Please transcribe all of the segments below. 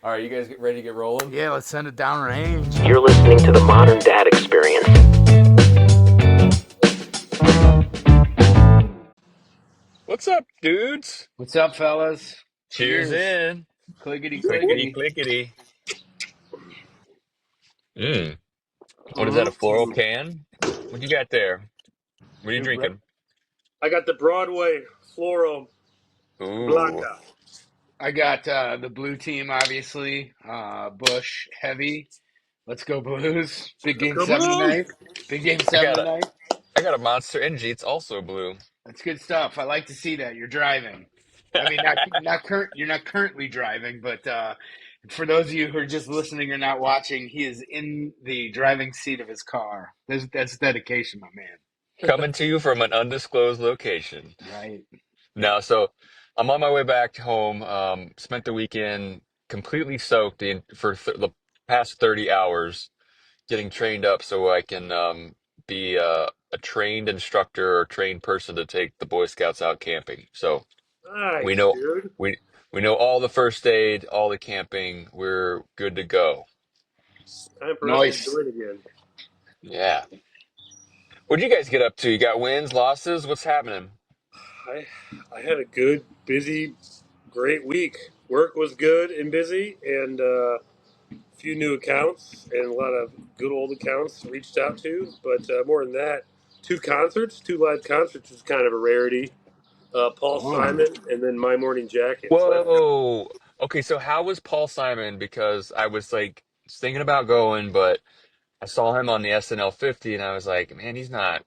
All right, you guys get ready to get rolling? Yeah, let's send it down range. You're listening to the Modern Dad Experience. What's up, dudes? What's up, fellas? Cheers Cheers. in. Clickety Clickety clickety. clickety. Mm. What is that, a floral Mm. can? What you got there? What are you Dude, drinking? I got the Broadway Floral Ooh. Blanca. I got the blue team, obviously. Bush heavy. Let's go Blues. Big Let's game go seven Blues! tonight. Big game I seven got a tonight. I got a Monster Energy. It's also blue. That's good stuff. I like to see that you're driving. I mean, not current. You're not currently driving, but for those of you who are just listening or not watching, he is in the driving seat of his car. That's dedication, my man. Coming to you from an undisclosed location. Right. Now, so I'm on my way back home. Spent the weekend completely soaked for the past 30 hours getting trained up so I can be a trained instructor or trained person to take the Boy Scouts out camping. So we Nice, know dude. we we know all the first aid, all the camping. We're good to go. Time for us to Nice. join again. Yeah. What'd you guys get up to? You got wins, losses? What's happening? I I had a good, busy, great week. Work was good and busy, and a few new accounts and a lot of good old accounts reached out to. But more than that, two concerts, two live concerts was kind of a rarity. Paul Oh. Simon and then My Morning Jacket. So I, Whoa. Okay, so how was Paul Simon? Because I was like thinking about going, but I saw him on the SNL 50 and I was like, man, he's not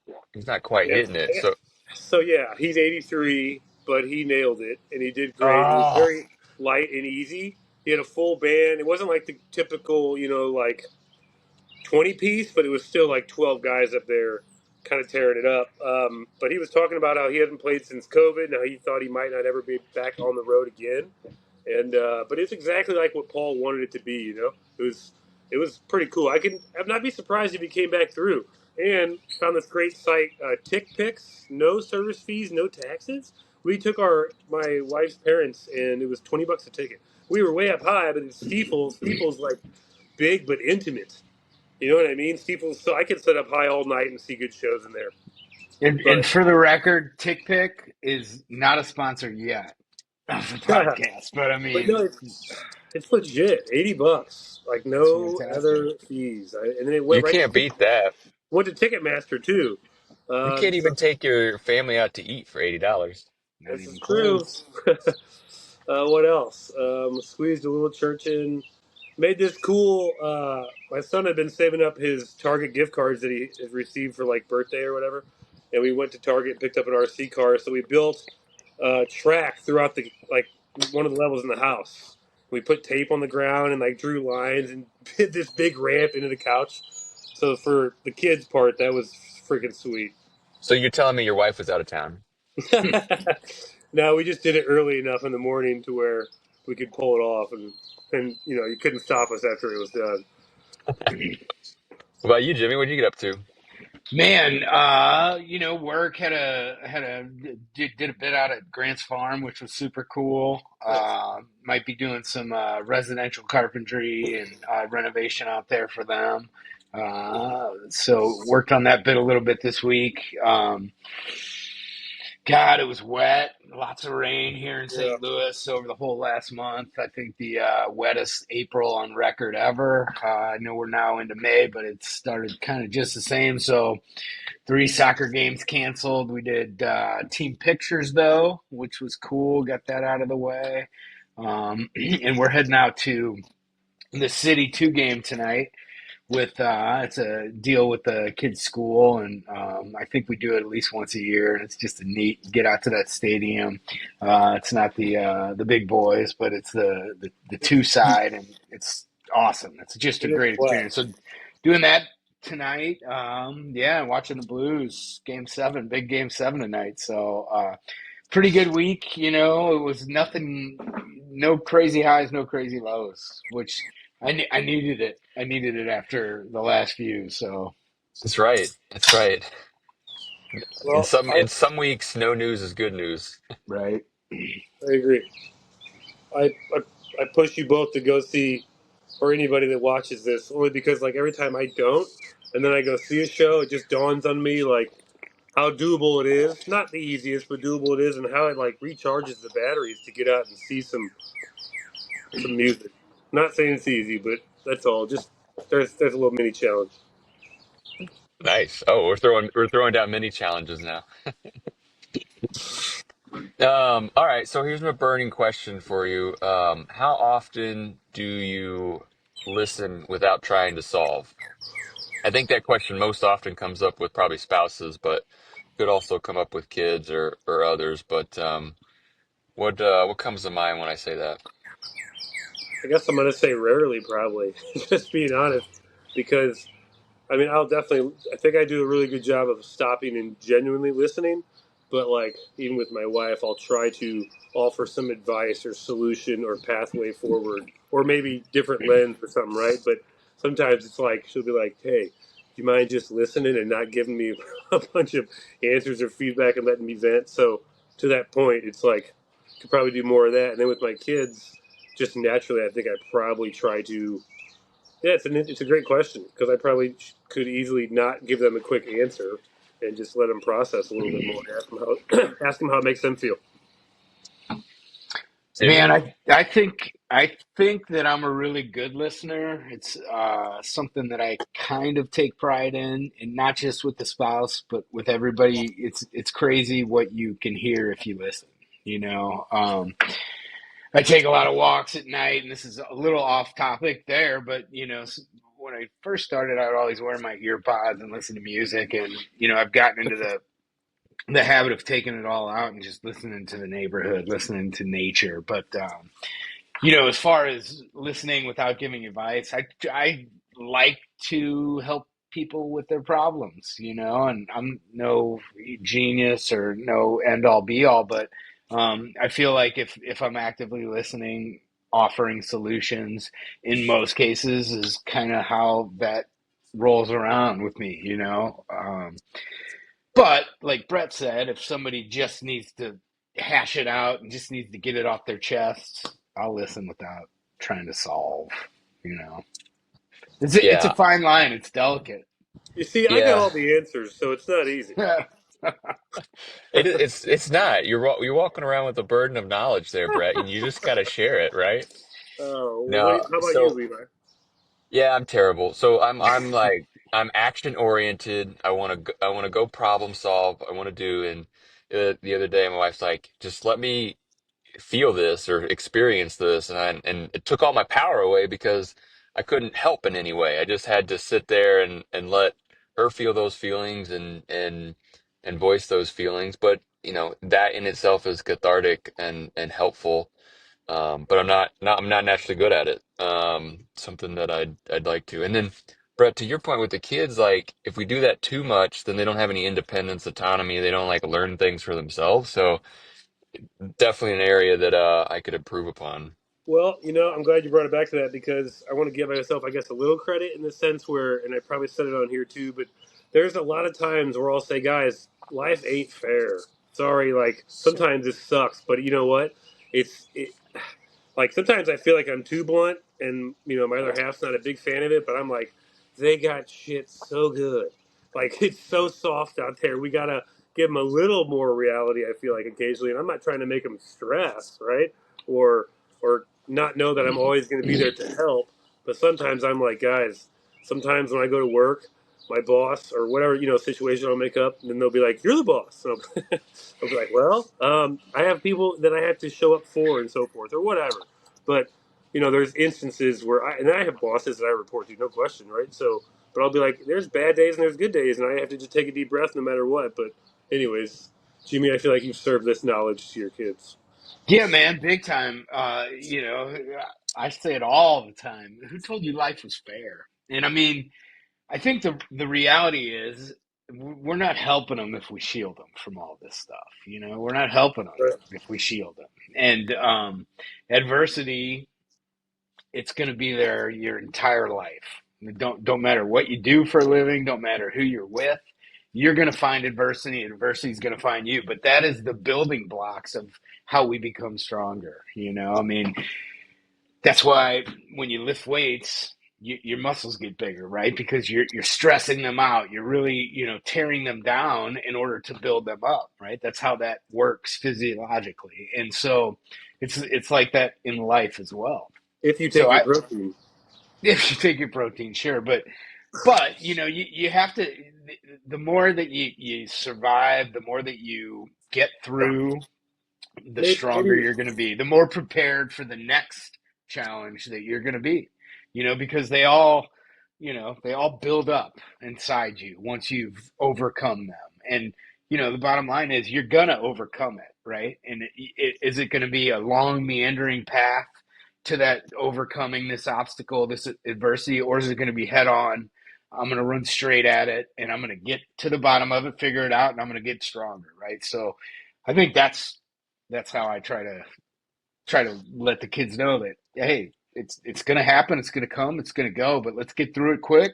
quite yeah, hitting it. So, So yeah, he's 83, but he nailed it and he did great. It was oh, very light and easy. He had a full band. It wasn't like the typical, like 20 piece, but it was still like 12 guys up there kind of tearing it up. But he was talking about how he hadn't played since COVID and how he thought he might not ever be back on the road again. And but it's exactly like what Paul wanted it to be. It was pretty cool. I'd not be surprised if he came back through. And found this great site, Tick Picks, no service fees, no taxes. We took my wife's parents, and it was $20 a ticket. We were way up high, but it's Steeples. Steeples like big but intimate. You know what I mean? Steeples. So I could sit up high all night and see good shows in there. And But for the record, Tick Pick is not a sponsor yet of the podcast, but I but no, mean, it's legit. $80, like it's no fantastic. other fees. And then it went you right can't to beat that. went to Ticketmaster too. You can't So even take your family out to eat for $80. Not this is even true. close. What else? Squeezed a little church in. Made this cool. My son had been saving up his Target gift cards that he had received for like birthday or whatever, and we went to Target and picked up an RC car. So we built a track throughout the like one of the levels in the house. We put tape on the ground and like drew lines and did this big ramp into the couch. So for the kids' part, that was freaking sweet. So you're telling me your wife was out of town? No, we just did it early enough in the morning to where we could pull it off, and you couldn't stop us after it was done. What about you, Jimmy? What'd you get up to? Man, work did a bit out at Grant's Farm, which was super cool. Nice. Might be doing some residential carpentry and renovation out there for them. So worked on that bit a little bit this week. God, it was wet. Lots of rain here in Yeah. St. Louis over the whole last month. I think the wettest April on record ever. I know we're now into May, but it started kind of just the same. So, three soccer games canceled. We did team pictures, though, which was cool. Got that out of the way. And we're heading out to the City 2 game tonight with it's a deal with the kids' school, and I think we do it at least once a year, and it's just a neat get out to that stadium. It's not the big boys, but it's the two side, and it's awesome. It's just a It is great flat. experience. So doing that tonight, yeah, watching the Blues game seven, big game seven tonight. So pretty good week. It was nothing, no crazy highs, no crazy lows, which I needed it. I needed it after the last few. So That's right. That's right. In Well, some in some weeks, no news is good news. right. I agree. I I push you both to go see, or anybody that watches this, only because like every time I don't, and then I go see a show, it just dawns on me like how doable it is. Not the easiest, but doable it is, and how it like recharges the batteries to get out and see some music. Not saying it's easy, but that's all. Just there's a little mini challenge. Nice. Oh, we're throwing down many challenges now. All right, so here's my burning question for you. How often do you listen without trying to solve? I think that question most often comes up with probably spouses, but could also come up with kids or others. But what comes to mind when I say that? I guess I'm gonna say rarely, probably. Just being honest, because I mean, I'll definitely. I think I do a really good job of stopping and genuinely listening. But like, even with my wife, I'll try to offer some advice or solution or pathway forward, or maybe different lens or something, right? But sometimes it's like she'll be like, "Hey, do you mind just listening and not giving me a bunch of answers or feedback and letting me vent?" So to that point, it's like could probably do more of that. And then with my kids, just naturally, I think I probably try to yeah, it's a great question because I probably could easily not give them a quick answer and just let them process a little bit more. Ask them how ask them how it makes them feel. Jimmy? Man, I think that I'm a really good listener. It's something that I kind of take pride in, and not just with the spouse, but with everybody. It's crazy what you can hear if you listen. You know, I take a lot of walks at night, and this is a little off topic there, but when I first started, I would always wear my ear pods and listen to music, and I've gotten into the habit of taking it all out and just listening to the neighborhood, listening to nature. But as far as listening without giving advice, I like to help people with their problems, and I'm no genius or no end all be all, but I feel like if I'm actively listening, offering solutions in most cases is kind of how that rolls around with me, but like Brett said, if somebody just needs to hash it out and just needs to get it off their chest, I'll listen without trying to solve. You know, it's a Yeah, fine line. It's delicate. You see, I got yeah. all the answers, so it's not easy. It's not. You're walking around with a burden of knowledge there, Brett, and you just got to share it, right? Oh, well, No, how about you, so Levi? yeah, I'm terrible. So I'm like I'm action oriented. I want to go problem solve. I want to do. And the other day, my wife's like, just let me feel this or experience this, and it took all my power away because I couldn't help in any way. I just had to sit there and let her feel those feelings and voice those feelings. But that in itself is cathartic and helpful. But I'm not naturally good at it. Something that I'd like to. And then Brett, to your point with the kids, like if we do that too much, then they don't have any independence, autonomy. They don't like learn things for themselves. So definitely an area that I could improve upon. Well, I'm glad you brought it back to that because I want to give myself, I guess, a little credit in the sense where, and I probably said it on here too, but there's a lot of times where I'll say, guys, life ain't fair. Sorry, like sometimes it sucks, but you know what? It like sometimes I feel like I'm too blunt, and my other half's not a big fan of it. But I'm like, they got shit so good, like it's so soft out there. We gotta give them a little more reality. I feel like occasionally, and I'm not trying to make them stress, right? Or or not know that I'm always going to be there to help. But sometimes I'm like, guys. Sometimes when I go to work, my boss or whatever situation I'll make up, and then they'll be like, "You're the boss." And I'll be like, "Well, I have people that I have to show up for, and so forth, or whatever." But there's instances where I have bosses that I report to, no question, right? So, but I'll be like, there's bad days and there's good days, and I have to just take a deep breath no matter what. But, anyways, Jimmy, I feel like you've served this knowledge to your kids. Yeah, man, big time. I say it all the time. Who told you life was fair? And I mean, I think the reality is we're not helping them if we shield them from all this stuff. We're not helping them Right. if we shield them. And adversity, it's going to be there your entire life. Don't matter what you do for a living, don't matter who you're with. You're going to find adversity, and adversity is going to find you. But that is the building blocks of how we become stronger. I mean, That's why when you lift weights, your muscles get bigger, right? Because you're stressing them out. You're really, tearing them down in order to build them up, right? That's how that works physiologically. And so it's like that in life as well. If you So take your I protein. if you take your protein, sure, but you have to, the more that you survive, the more that you get through, the stronger Maybe you're going to be, the more prepared for the next challenge that you're going to be, because they all build up inside you once you've overcome them. And, the bottom line is you're going to overcome it, right? And is it going to be a long, meandering path to that overcoming this obstacle, this adversity, or is it going to be head on? I'm going to run straight at it and I'm going to get to the bottom of it, figure it out, and I'm going to get stronger, right? So I think that's how I try to let the kids know that, hey, it's going to happen, it's going to come, it's going to go, but let's get through it quick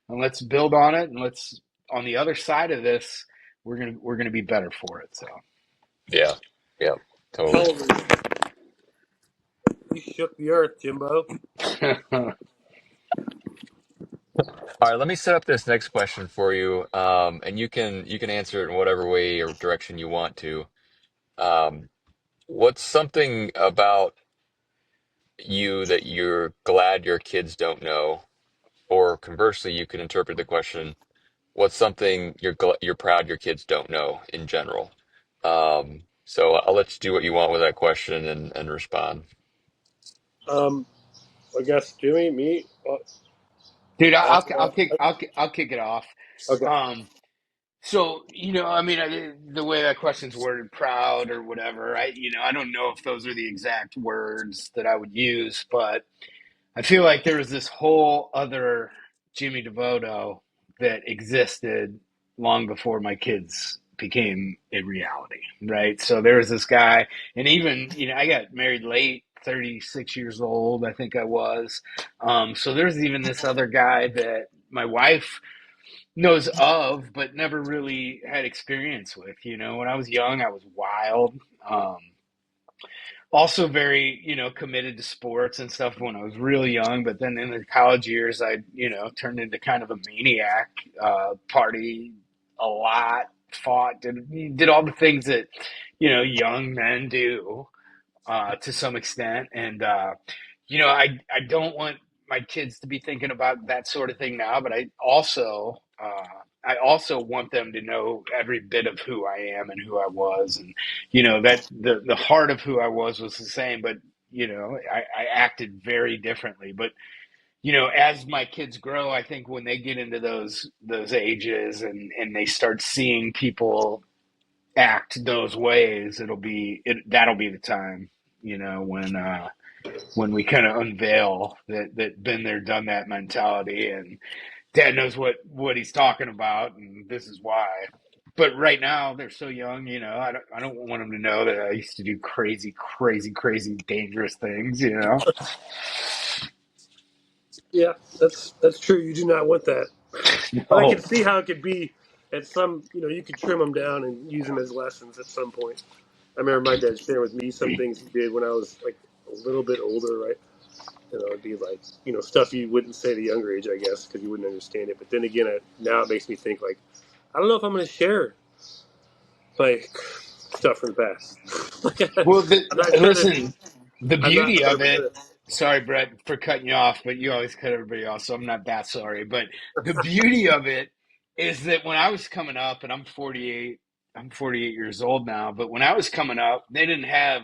and let's build on it, and let's, on the other side of this, we're gonna be better for it. So Yeah. Yeah. Totally. television. You shook the earth, Jimbo. All right, let me set up this next question for you, and you can answer it in whatever way or direction you want to. Um, what's something about you that you're glad your kids don't know? Or conversely, you can interpret the question, what's something you're proud your kids don't know in general? So I'll let you do what you want with that question and respond. Um, I guess Jimmy, me. Dude, I'll, Uh, I'll kick I'll kick it off. okay. So, I mean, the way that question's worded, proud or whatever, I don't know if those are the exact words that I would use, but I feel like there was this whole other Jimmy DeVoto that existed long before my kids became a reality, right? So there was this guy, and even, I got married late, 36 years old, I think I was. So there's even this other guy that my wife knows of, but never really had experience with. When I was young, I was wild. Um, Also very, committed to sports and stuff when I was really young, but then in the college years I, turned into kind of a maniac, party a lot, fought, did all the things that, young men do, to some extent. And I don't want my kids to be thinking about that sort of thing now, but I also want them to know every bit of who I am and who I was, and that the heart of who I was the same, but I acted very differently. But as my kids grow, I think when they get into those ages and they start seeing people act those ways, that'll be the time, when we kind of unveil that been there, done that mentality, and Dad knows what he's talking about, and this is why. But right now they're so young, I don't want them to know that I used to do crazy, crazy, crazy, dangerous things. Yeah, that's true. You do not want that, but I can No. see how it could be. At some, you could trim them down and use them as lessons at some point. I remember my dad sharing with me some things he did when I was like a little bit older, right? It'd be like, stuff you wouldn't say at a younger age, I guess, because you wouldn't understand it. But then again, now it makes me think like, I don't know if I'm going to share like stuff from the past. Like, Well, I'm not gonna. listen, the I'm not. beauty I'm of not it. gonna. Sorry, Brett, for cutting you off, but you always cut everybody off, so I'm not that sorry. But the beauty of it is that when I was coming up, and I'm 48, I'm 48 years old now, but when I was coming up, they didn't have,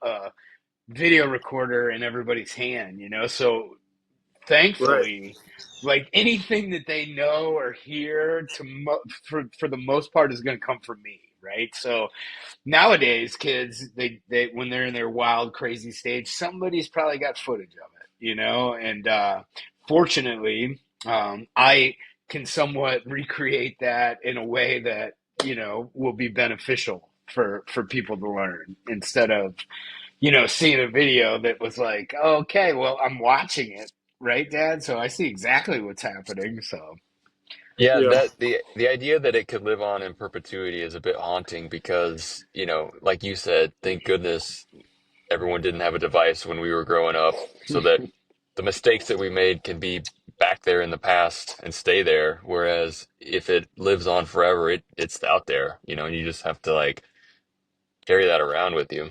a video recorder in everybody's hand. So Right. thankfully, like anything that they know or hear, for the most part, is going to come from me, right? So nowadays kids, they when they're in their wild crazy stage, somebody's probably got footage of it. And fortunately, I can somewhat recreate that in a way that will be beneficial for people to learn, instead of seeing a video that was like, oh, okay, well, I'm watching it, right, Dad, so I see exactly what's happening. So Yeah, Yeah. that the idea that it could live on in perpetuity is a bit haunting because, like you said, thank goodness everyone didn't have a device when we were growing up, so that the mistakes that we made can be back there in the past and stay there. Whereas if it lives on forever, it's out there, and you just have to like carry that around with you.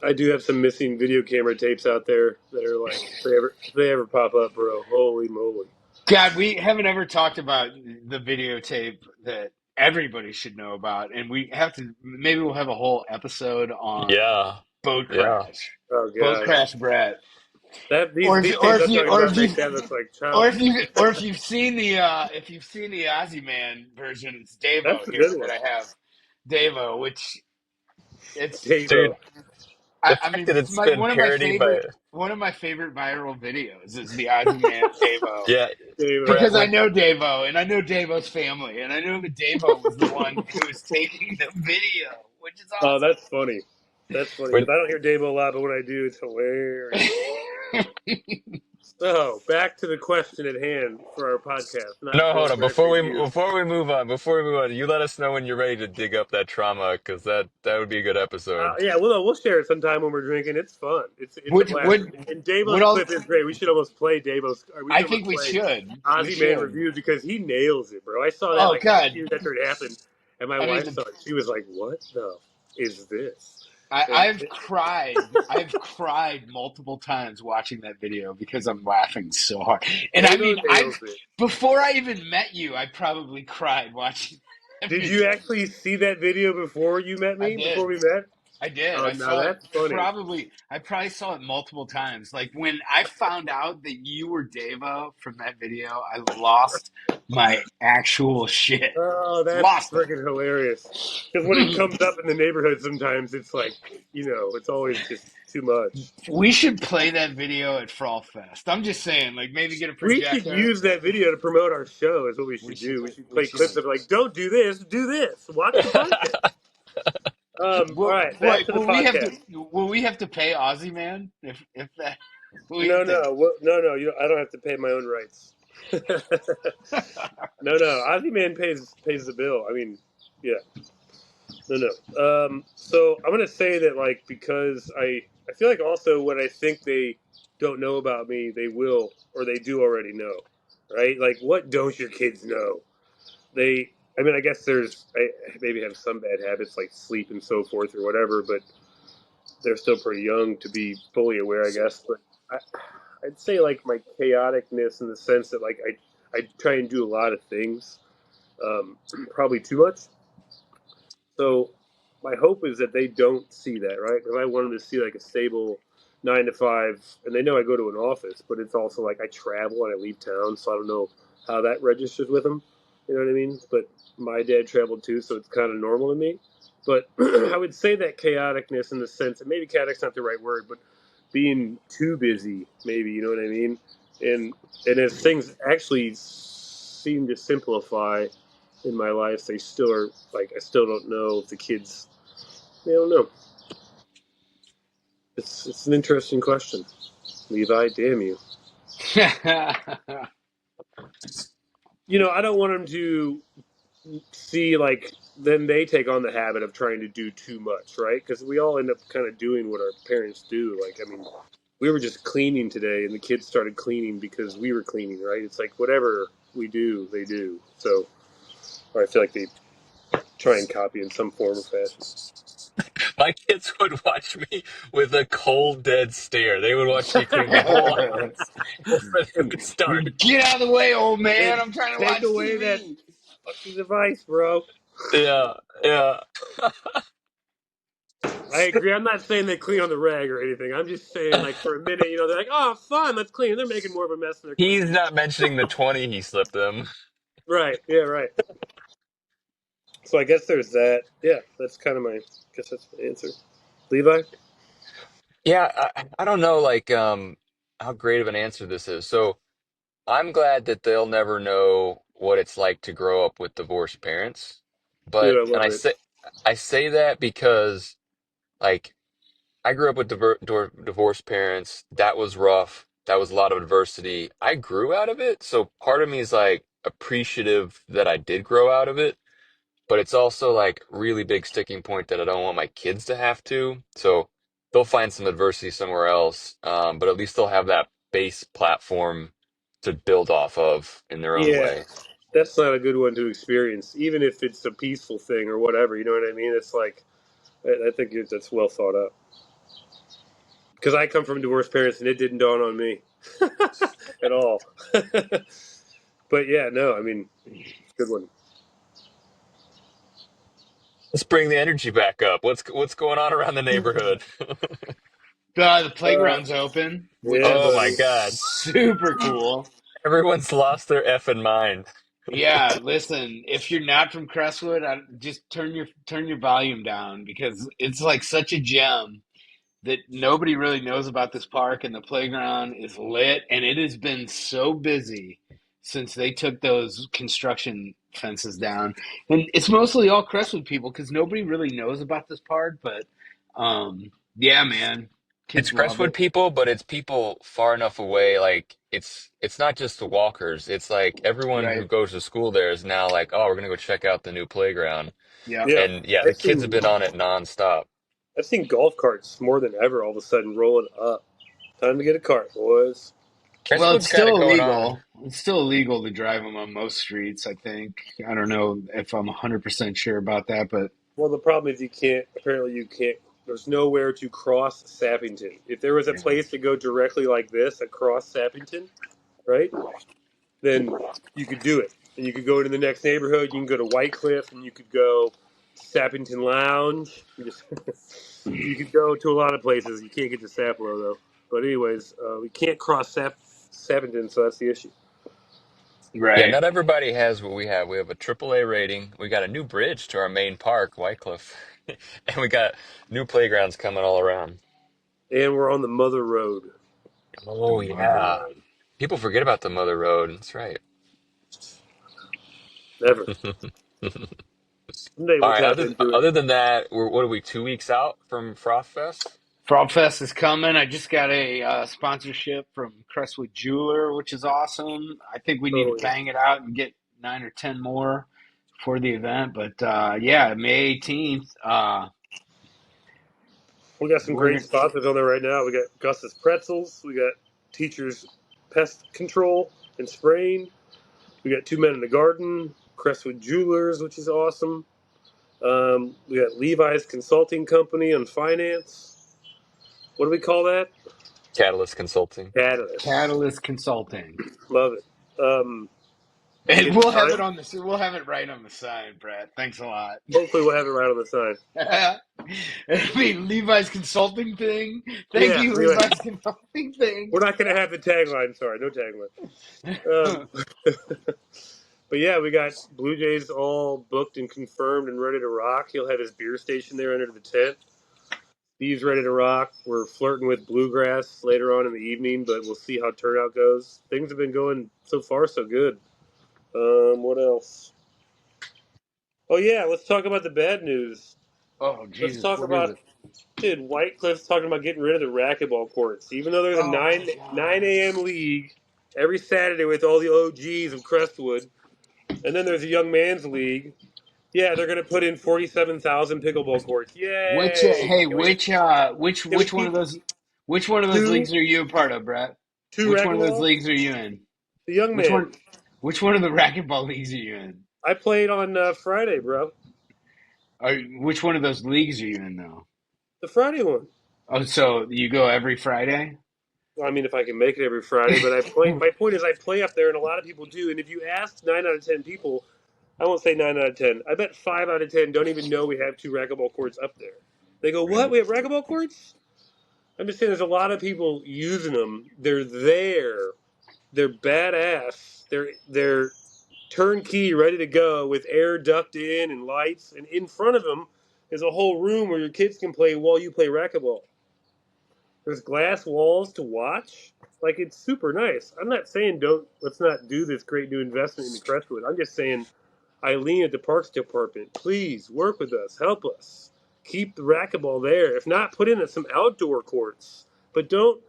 I do have some missing video camera tapes out there that are like, if they ever pop up, bro, holy moly. God, we haven't ever talked about the videotape that everybody should know about, and we have to. Maybe we'll have a whole episode on Yeah, boat yeah. crash, Oh boat god, crash, Brett. that these Or if these you, or tapes if I'm you, talking or about if you, make that look like or child. if you, or if you've seen the Ozzy Man version, it's That's Davo a here good that one, I have. Davo, which it's Davo. Dude, the I fact mean, that it's it's my been parodied by, one of my favorite viral videos is the Ozzy Man Davo. yeah, Davo. Brett, Because I when know Davo and I know Davo's family and I know that Davo was the one who was taking the video, which is Oh, that's funny. That's funny when because I don't hear Davo a lot, but when I do, it's hilarious. awesome. So back to the question at hand for our podcast, not no, hold boat on, crash review. before we move on, you let us know when you're ready to dig up that trauma, because that would be a good episode. Yeah, we'll share it sometime when we're drinking. It's fun. It's a would blast. would And would Davo's all clip is great. We should almost play Davo's. Or we I should think almost we play should. We Ozzy Man should. reviews because he nails it, bro. I saw that Oh like 6 God. years after it happened, and my I mean wife saw it. She was like, "What the is this?" And I've cried multiple times watching that video because I'm laughing so hard. And I Davo mean nails I've it. before I even met you, I probably cried watching that Did you video. actually see that video before you met I me? Before did. we met? I did. Oh, I now saw it that's funny. I probably saw it multiple times. Like when I found out that you were Davo from that video, I lost my actual shit. Oh, that's Lost freaking hilarious. Because when it it. comes up in the neighborhood, sometimes it's like, it's always just too much. We should play that video at Fall Fest. I'm just saying, like maybe get a We should projector. use that video to promote our show. Is what we We should should. do. We should We play clips should. of like, don't do this, do this. Watch the podcast. All right, back to the podcast. Will we have to pay Aussie Man if that we No, have to? no, no, no. I don't have to pay my own rights. No, no. Ozzy Man pays the bill. I mean, yeah. No, no. So I'm gonna say that like because I feel like also what I think they don't know about me, they will or they do already know, right? Like what don't your kids know? They, I mean, I guess I maybe have some bad habits like sleep and so forth or whatever, but they're still pretty young to be fully aware, I guess. But I, I'd say like my chaoticness in the sense that like I try and do a lot of things, probably too much. So my hope is that they don't see that, right? Because I want them to see like a stable 9 to 5, and they know I go to an office, but it's also like I travel and I leave town, so I don't know how that registers with them. You know what I mean? But my dad traveled too, so it's kind of normal to me. But I would say that chaoticness in the sense that maybe chaotic's not the right word, but being too busy, maybe you know what I mean. And as things actually seem to simplify, in my life, they still are like I still don't know if the kids. They don't know. It's an interesting question, Levi. Damn you. I don't want them to see like then they take on the habit of trying to do too much, right? Because we all end up kind of doing what our parents do. Like I mean, we were just cleaning today, and the kids started cleaning because we were cleaning, right? It's like whatever we do, they do. So or I feel like they try and copy in some form or fashion. My kids would watch me with a cold, dead stare. They would watch me clean the whole house before they would start. Get out of the way, old man! And I'm trying to take watch away that TV. fucking device, bro. Yeah, yeah. I agree. I'm not saying they clean on the rag or anything. I'm just saying, like, for a minute, they're like, oh, fun, let's clean. They're making more of a mess than they're cleaning. He's not mentioning the 20 he slipped them. Right. Yeah, right. So I guess there's that. Yeah, that's kind of I guess that's my answer. Levi? Yeah, I don't know like how great of an answer this is. So I'm glad that they'll never know what it's like to grow up with divorced parents. But Dude, I and love it. I say that because like I grew up with divorced parents. That was rough. That was a lot of adversity. I grew out of it, so part of me is like appreciative that I did grow out of it, but it's also like really big sticking point that I don't want my kids to have to. So they'll find some adversity somewhere else, but at least they'll have that base platform to build off of in their own Yeah, way. that's not a good one to experience, even if it's a peaceful thing or whatever. You know what I mean? It's like I think that's well thought out. Because I come from divorced parents, and it didn't dawn on me at all. But yeah, no, I mean, good one. Let's bring the energy back up. What's going on around the neighborhood? The Uh, playground's open, which yeah, Oh is my buddy. God. super cool. Everyone's lost their effing mind. Yeah, listen, if you're not from Crestwood, just turn your volume down because it's like such a gem that nobody really knows about this park, and the playground is lit, and it has been so busy since they took those construction fences down. And it's mostly all Crestwood people because nobody really knows about this park, but yeah, man, It's kids love Crestwood it. people, but it's people far enough away. Like it's not just the walkers. It's like everyone who Right. goes to school there is now like, oh, we're gonna go check out the new playground. Yep. Yeah, And yeah, the I've kids have seen been on it nonstop. I've seen golf carts more than ever. All of a sudden, rolling up. Time to get a cart, boys. Well, it's Crestwood's got it still going on. illegal. It's still illegal to drive them on most streets, I think. I don't know if I'm 100% sure about that, but Well, the problem is you can't. Apparently, you can't. There's nowhere to cross Sappington. If there was a yeah. place to go directly like this across Sappington, right? Then you could do it. And you could go to the next neighborhood. You can go to White Cliff, and you could go to Sappington Lounge. You just you could go to a lot of places. You can't get to Sapelo though. But anyways, we can't cross Sappington, so that's the issue. Yeah, Right. not everybody has what we have. We have a AAA rating. We got a new bridge to our main park, Whitecliff, and we got new playgrounds coming all around. And we're on the Mother Road. The Oh Mother yeah, Road. people forget about the Mother Road. That's right. Never. Someday All we'll right. tap Other into it. other than that, what are we 2 weeks out from Frost Fest? Frog Fest is coming. I just got a sponsorship from Crestwood Jeweler, which is awesome. I think we need to Oh yeah. bang it out and get 9 or 10 more for the event. But yeah, May 18th. We got some We're great gonna. sponsors on there right now. We got Gus's Pretzels. We got Teachers Pest Control and Spraying. We got Two Men in the Garden. Crestwood Jewelers, which is awesome. We got Levi's Consulting Company on finance. What do we call that? Catalyst Consulting. Catalyst. Catalyst Consulting. Love it. And Getting we'll have it time. on the. We'll have it right on the sign, Brad. Thanks a lot. Hopefully, we'll have it right on the sign. I mean, Levi's consulting thing. Thank Yeah, you, Levi. Levi's consulting thing. We're not going to have the tagline. Sorry, no tagline. But yeah, we got Blue Jays all booked and confirmed and ready to rock. He'll have his beer station there under the tent. Steve's ready to rock. We're flirting with bluegrass later on in the evening, but we'll see how turnout goes. Things have been going so far so good. What else? Oh yeah, let's talk about the bad news. Oh Let's Jesus, talk what is about it? dude. White Cliff's talking about getting rid of the racquetball courts, even though there's a Oh my nine God. a.m. league every Saturday with all the OGs of Crestwood, and then there's a young man's league. Yeah, they're gonna put in 47,000 pickleball courts. Which Yay! hey, Can we can we which one of keep those two leagues are you a part of, Brett? two Which one of those racquetball? leagues are you in? The young Which man. one? Which one of the racquetball leagues are you in? I played on Friday, bro. Which one of those leagues are you in though? The Friday one. Oh, so you go every Friday? Well, I mean, if I can make it every Friday, but I play. My point is, I play up there, and a lot of people do. And if you ask 9 out of 10 people, I won't say 9 out of 10. I bet 5 out of 10 don't even know we have two racquetball courts up there. They go, "What? Right. We have racquetball courts?" I'm just saying, there's a lot of people using them. They're there. They're badass. They're turnkey, ready to go with air ducted in and lights. And in front of them is a whole room where your kids can play while you play racquetball. There's glass walls to watch. Like it's super nice. I'm not saying don't let's not do this great new investment into Crestwood. I'm just saying Eileen at the Parks Department, please work with us, help us. Keep the racquetball there. If not, put in some outdoor courts. But don't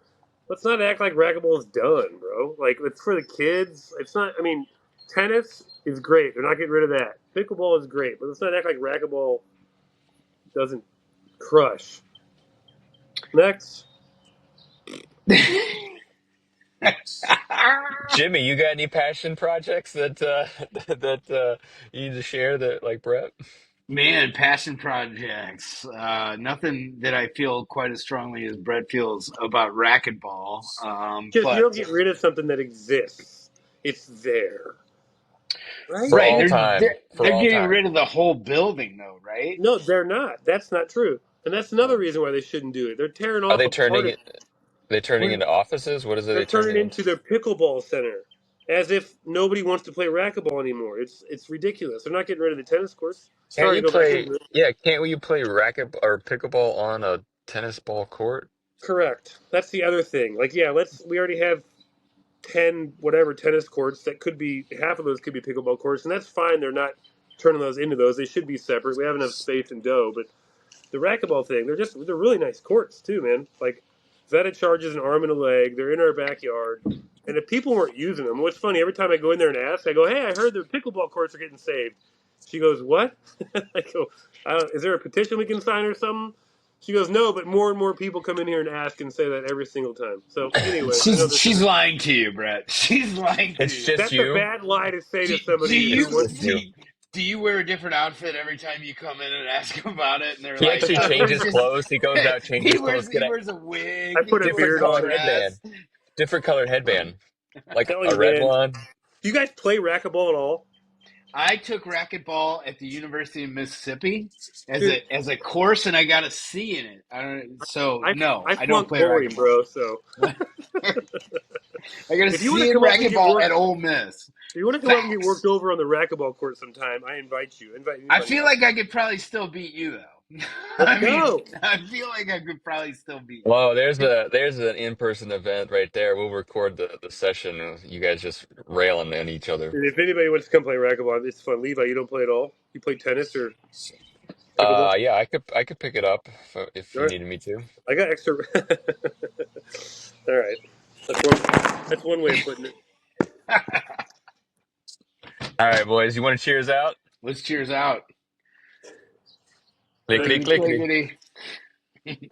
let's not act like racquetball is done, bro. Like it's for the kids. It's not I mean, tennis is great. They're not getting rid of that. Pickleball is great, but let's not act like racquetball doesn't crush. Next. Jimmy, you got any passion projects that that you need to share that like Brett? Man, passion projects. Nothing that I feel quite as strongly as Brett feels about racquetball. Just you But don't get rid of something that exists. It's there, right? For right, all they're time, for they're all getting time. rid of the whole building, though, right? No, they're not. That's not true. And that's another reason why they shouldn't do it. They're tearing Are off they a part turning of it? They turning what into offices? What is it they're they turning turning it into into? their pickleball center. As if nobody wants to play racquetball anymore. It's ridiculous. They're not getting rid of the tennis courts. Can't Sorry to you go back play? into it. Yeah, can't you play racket or pickleball on a tennis ball court? Correct. That's the other thing. Like, yeah, we already have 10 whatever tennis courts that could be half of those could be pickleball courts, and that's fine. They're not turning those into those. They should be separate. We have enough space and dough, but the racquetball thing, they're really nice courts too, man. Like Veta charges an arm and a leg. They're in our backyard, and if people weren't using them, what's funny? Every time I go in there and ask, I go, "Hey, I heard the pickleball courts are getting saved." She goes, "What?" I go, "Is there a petition we can sign or something?" She goes, "No, but more and more people come in here and ask and say that every single time." So anyway, I know She's this she's isn't. lying to you, Brett. She's lying to It's you. just That's a you. bad lie to say Do, to do somebody It's who you wants. just do, you. you- do you wear a different outfit every time you come in and ask about it? And they're He like, actually he wears changes just clothes. He goes out, he changes wears clothes, he get a wears a I wig. He put a wears different beard a on. colored dress. headband. Different colored headband. Like Telling a you, red man. one. Do you guys play racquetball at all, I took racquetball at the University of Mississippi dude? as a course, and I got a C in it. I don't. So I no, I I don't flunked play bowling, racquetball. bro. So I got a if you want to C in come up and get racquetball worked, at Ole Miss. if you want to come up and get worked Facts. over on the racquetball court sometime, I invite you. Invite I anybody feel else. like I could probably still beat you though. Let's I mean, go. I feel like I could probably still beat you. Well, there's an in-person event right there. We'll record the session of you guys just railing at each other. And if anybody wants to come play racquetball, it's fun. Levi, you don't play at all. You play tennis or pickleball? Yeah, I could pick it up if All you right, needed me to. I got extra. All right, that's one way of putting it. All right, boys, you want to cheers out? Let's cheers out. Lickety Thanks. Clickety clickety. clickety.